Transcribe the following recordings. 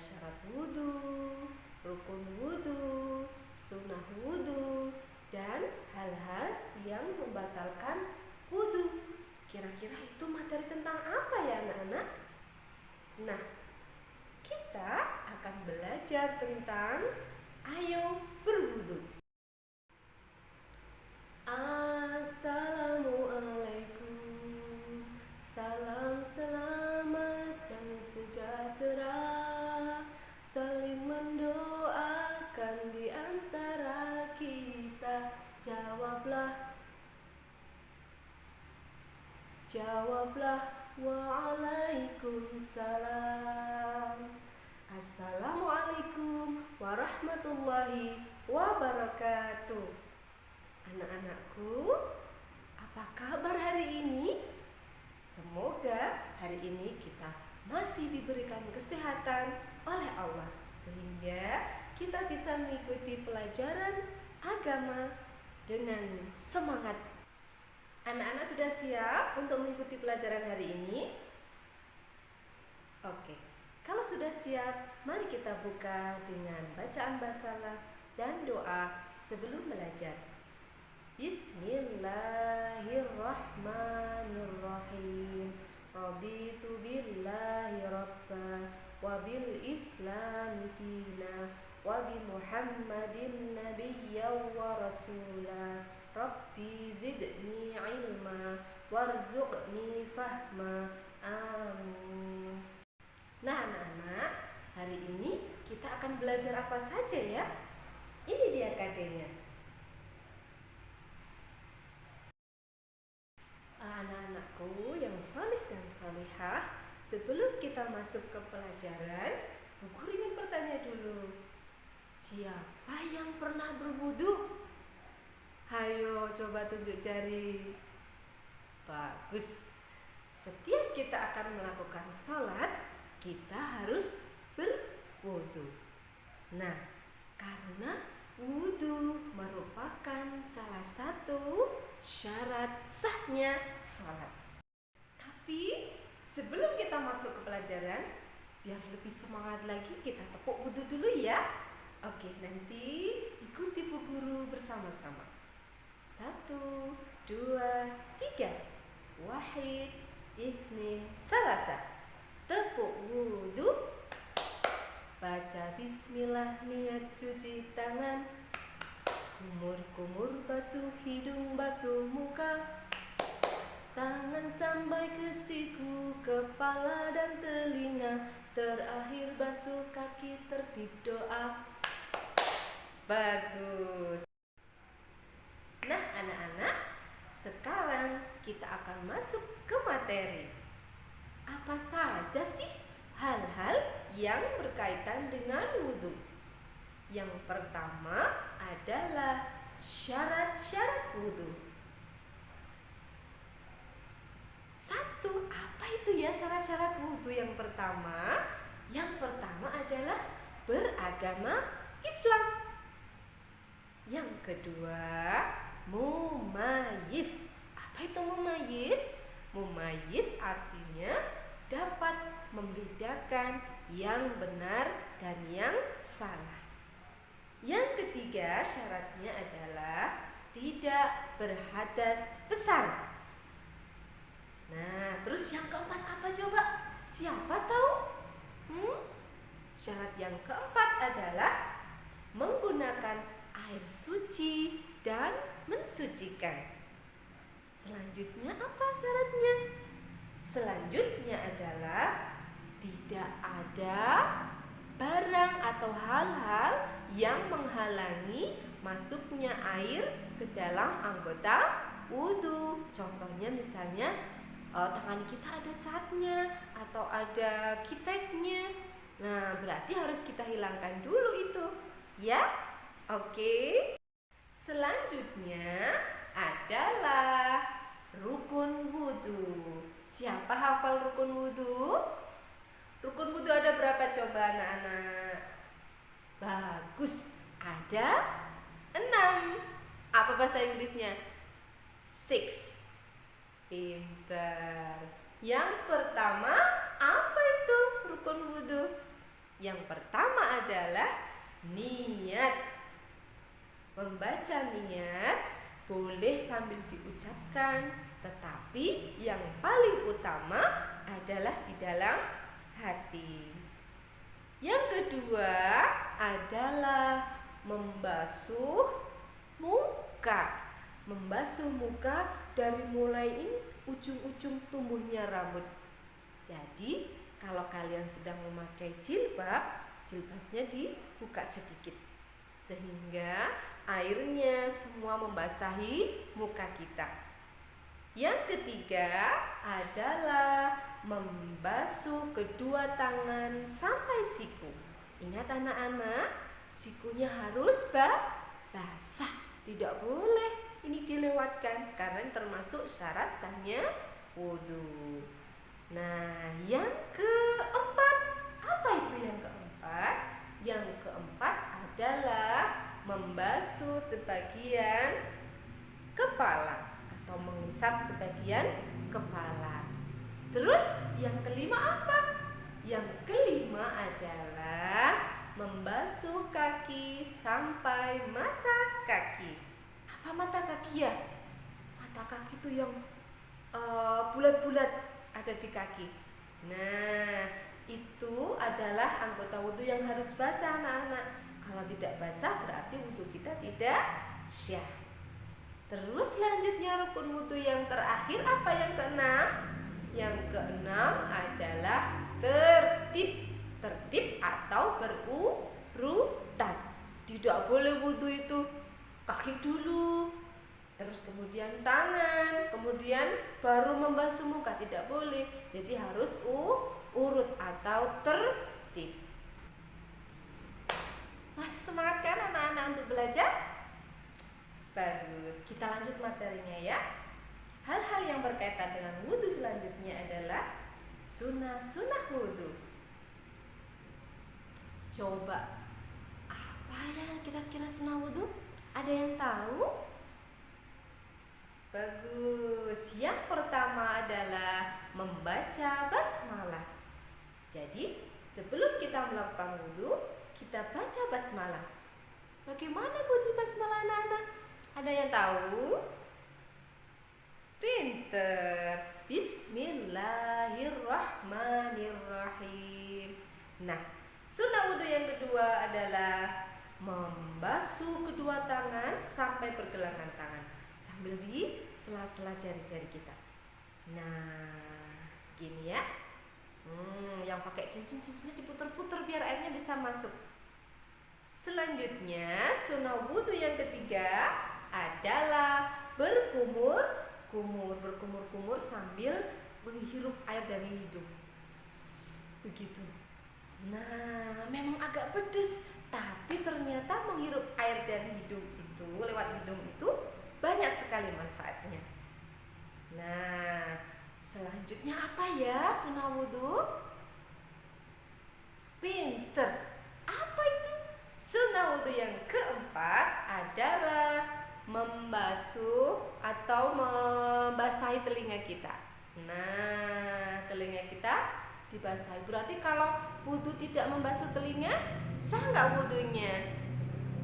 syarat wudhu, rukun wudhu, sunnah wudhu, dan hal-hal yang membatalkan wudhu. Kira-kira itu materi tentang apa ya anak-anak? Nah, kita akan belajar tentang ayo berwudhu. Assalamualaikum, salam selamat dan sejahtera, saling mendoakan di antara kita. Jawablah waalaikumsalam. Assalamualaikum warahmatullahi wabarakatuh. Anak-anakku, apa kabar hari ini? Semoga hari ini kita masih diberikan kesehatan oleh Allah, sehingga kita bisa mengikuti pelajaran agama dengan semangat. Anak-anak sudah siap untuk mengikuti pelajaran hari ini? Oke, kalau sudah siap, mari kita buka dengan bacaan basalah dan doa sebelum belajar. Bismillahirrahmanirrahim. Raditu billahi rabba wa bil islami dina wa bi Muhammadin nabiyyan wa rasula. Rabbi zidni ilma warzuqni fahma. Amin. Nah anak-anak, hari ini kita akan belajar apa saja ya? Ini dia KD-nya. Anak-anakku yang saleh dan salehah, sebelum kita masuk ke pelajaran, Bu Guru ingin bertanya dulu. Siapa yang pernah berwudu? Hayo coba tunjuk jari. Bagus. Setiap kita akan melakukan sholat, kita harus berwudu. Nah, karena wudu merupakan salah satu syarat sahnya sholat. Tapi sebelum kita masuk ke pelajaran, biar lebih semangat lagi, kita tepuk wudu dulu ya. Oke, nanti ikuti Bu Guru bersama-sama. 1, 2, 3. Wahid, ithnin, salasa. Tepuk wudu. Baca bismillah, niat cuci tangan. Kumur-kumur basuh hidung, basuh muka. Tangan sampai ke siku, kepala dan telinga. Terakhir basuh kaki, tertib doa. Bagus. Nah anak-anak, sekarang kita akan masuk ke materi. Apa saja sih hal-hal yang berkaitan dengan wudhu? Yang pertama adalah syarat-syarat wudhu. 1. Apa itu ya syarat-syarat wudhu yang pertama? Yang pertama adalah beragama Islam. Yang kedua, mumayyiz. Apa itu mumayyiz? Mumayyiz artinya dapat membedakan yang benar dan yang salah. Yang ketiga, syaratnya adalah tidak berhadas besar. Nah, terus yang keempat apa coba? Siapa tahu? Syarat yang keempat adalah menggunakan air suci dan mensucikan. Selanjutnya apa syaratnya? Selanjutnya adalah tidak ada barang atau hal-hal yang menghalangi masuknya air ke dalam anggota wudhu. Contohnya misalnya tangan kita ada catnya atau ada kiteknya. Nah, berarti harus kita hilangkan dulu itu, ya. Oke. Selanjutnya adalah rukun wudhu. Siapa hafal rukun wudhu? Rukun wudhu ada berapa coba anak-anak? Bagus, ada 6. Apa bahasa Inggrisnya? 6. Pintar. Yang pertama, apa itu rukun wudhu? Yang pertama adalah niat. Membaca niat boleh sambil diucapkan, tetapi yang paling utama adalah di dalam hati. Yang kedua adalah membasuh muka. Membasuh muka dari mulai ini ujung-ujung tumbuhnya rambut. Jadi kalau kalian sedang memakai jilbab, jilbabnya dibuka sedikit sehingga airnya semua membasahi muka kita. Yang ketiga adalah membasuh kedua tangan sampai siku. Ingat anak-anak, sikunya harus basah. Tidak boleh ini dilewatkan karena termasuk syarat sahnya wudu. Nah, yang keempat, apa itu yang keempat? Yang keempat adalah membasuh sebagian kepala atau mengusap sebagian kepala. Terus yang kelima apa? Yang kelima adalah membasuh kaki sampai mata kaki. Apa mata kaki ya? Mata kaki itu yang bulat-bulat ada di kaki. Nah, itu adalah anggota wudhu yang harus basah anak-anak. Kalau tidak basah berarti wudhu kita tidak syah. Terus selanjutnya rukun wudhu yang terakhir apa yang keenam? Yang keenam adalah tertib. Tertib atau berurutan. Tidak boleh wudhu itu kaki dulu, terus kemudian tangan, kemudian baru membasuh muka, tidak boleh. Jadi harus urut atau tertib. Masih semangat kan anak-anak untuk belajar? Bagus, kita lanjut materinya ya. Hal-hal yang berkaitan dengan wudhu selanjutnya adalah sunnah-sunnah wudhu. Coba, apa ya kira-kira sunnah wudhu? Ada yang tahu? Bagus. Yang pertama adalah membaca basmalah. Jadi, sebelum kita melakukan wudhu, kita baca basmalah. Bagaimana bunyi basmalah anak-anak? Ada yang tahu? Pinter. Bismillahirrahmanirrahim. Nah, sunnah wudhu yang kedua adalah membasuh kedua tangan sampai pergelangan tangan sambil di sela-sela jari-jari kita. Nah, gini ya. Yang pakai cincin-cincinnya diputer-puter biar airnya bisa masuk. Selanjutnya, sunnah wudhu yang ketiga adalah berkumur sambil menghirup air dari hidung. Begitu. Nah, memang agak pedes, tapi ternyata menghirup air dari hidung itu, lewat hidung itu banyak sekali manfaatnya. Nah, selanjutnya apa ya sunnah wudhu? Pinter. Apa itu? Sunnah wudhu yang keempat adalah membasuh atau membasahi telinga kita. Nah, telinga kita dibasahi. Berarti kalau wudhu tidak membasuh telinga, sah nggak wudhunya?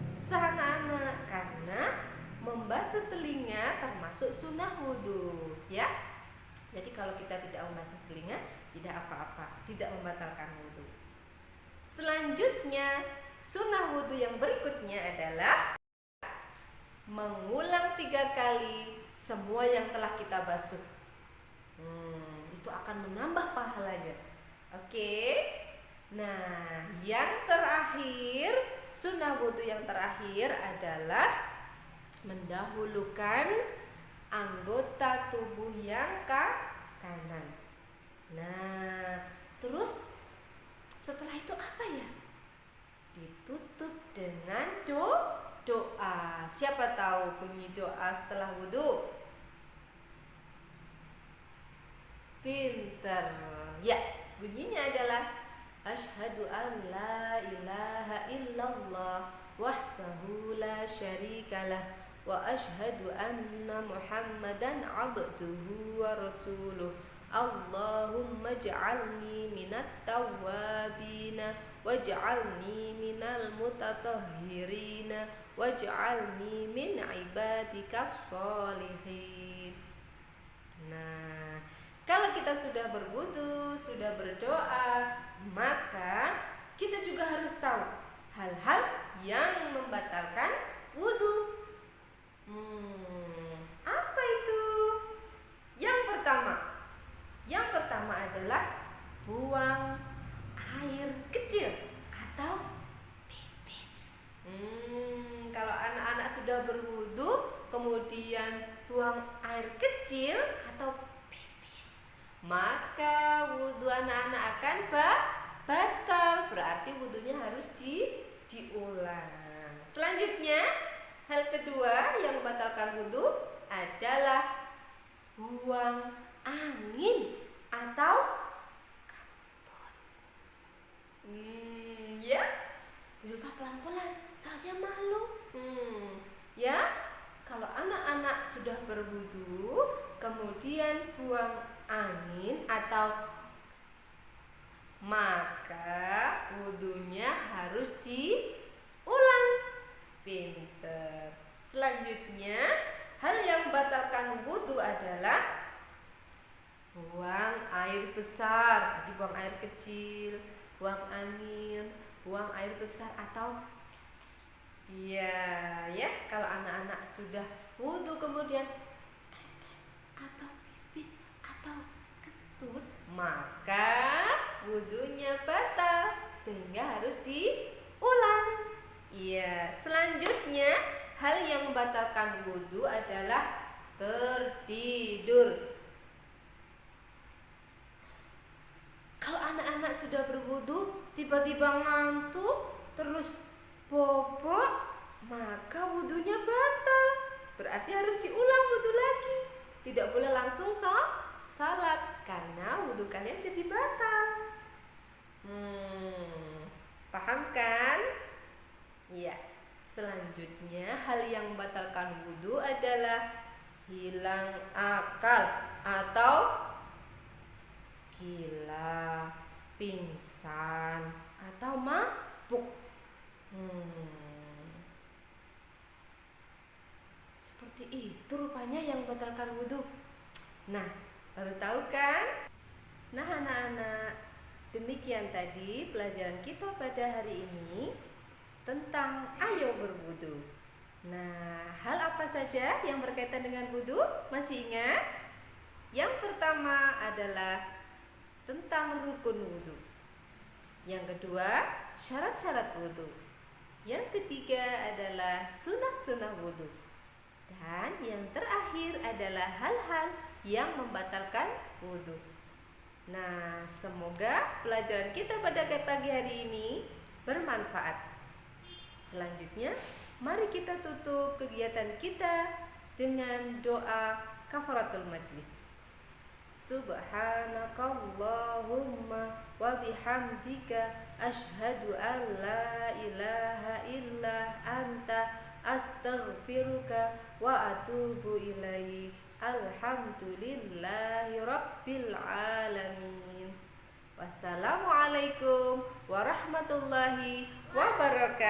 Sah anak-anak, karena membasuh telinga termasuk sunnah wudhu, ya. Jadi kalau kita tidak membasuh telinga, tidak apa-apa, tidak membatalkan wudhu. Selanjutnya, sunnah wudhu yang berikutnya adalah mengulang 3 kali semua yang telah kita basuh. Itu akan menambah pahalanya. Oke. Nah, yang terakhir, sunnah wudhu yang terakhir adalah mendahulukan anggota tubuh yang kanan. Nah, terus setelah itu apa ya? Ditutup dengan doa. Siapa tahu bunyi doa setelah wudhu? Pinter. Ya, bunyinya adalah asyhadu an la ilaha illallah wahdahu la syarikalah wa asyhadu anna muhammadan abduhu wa rasuluh Allahumma ja'alni minat tawwabina waj'alni minal mutatahhirina waj'alni min ibadikas sholihin. Nah, kalau kita sudah berwudu, sudah berdoa, maka kita juga harus tahu hal-hal yang membatalkan wudu. Apa itu? Yang pertama adalah buang air kecil atau pipis. Kalau anak-anak sudah berwudu kemudian buang air kecil atau pipis, maka wudu anak-anak akan batal. Berarti wudunya harus diulang. Selanjutnya, hal kedua yang membatalkan wudu adalah buang angin atau kentut. Ya, lupa pelan-pelan, soalnya malu. Ya, kalau anak-anak sudah berwudu kemudian buang angin atau maka wudunya harus diulang. Pinter. Selanjutnya, hal yang membatalkan wudu adalah buang air besar. Tadi buang air kecil, buang angin, buang air besar atau ya, kalau anak-anak sudah wudu kemudian atau pipis atau kentut, maka wudunya batal sehingga harus diulang. Selanjutnya hal yang membatalkan wudu adalah tertidur. Kalau anak-anak sudah berwudu tiba-tiba ngantuk terus bobok, maka wudunya batal. Berarti harus diulang wudu lagi. Tidak boleh langsung salat karena wudu kalian jadi batal. Paham kan? Ya. Selanjutnya hal yang membatalkan wudu adalah hilang akal atau gila, pingsan atau mabuk. Seperti itu rupanya yang membatalkan wudu. Nah, baru tahu kan? Nah, anak-anak, demikian tadi pelajaran kita pada hari ini tentang ayo berwudu. Nah, hal apa saja yang berkaitan dengan wudu? Masih ingat? Yang pertama adalah tentang rukun wudu. Yang kedua, syarat-syarat wudu. Yang ketiga adalah sunah-sunah wudu. Dan yang terakhir adalah hal-hal yang membatalkan wudu. Nah, semoga pelajaran kita pada pagi hari ini bermanfaat. Selanjutnya, mari kita tutup kegiatan kita dengan doa kafaratul majlis. Subhanakallahumma wa bihamdika asyhadu an la ilaha illa anta astaghfiruka wa atubu ilaik. Alhamdulillahi rabbil alamin. Wassalamualaikum warahmatullahi wabarakatuh.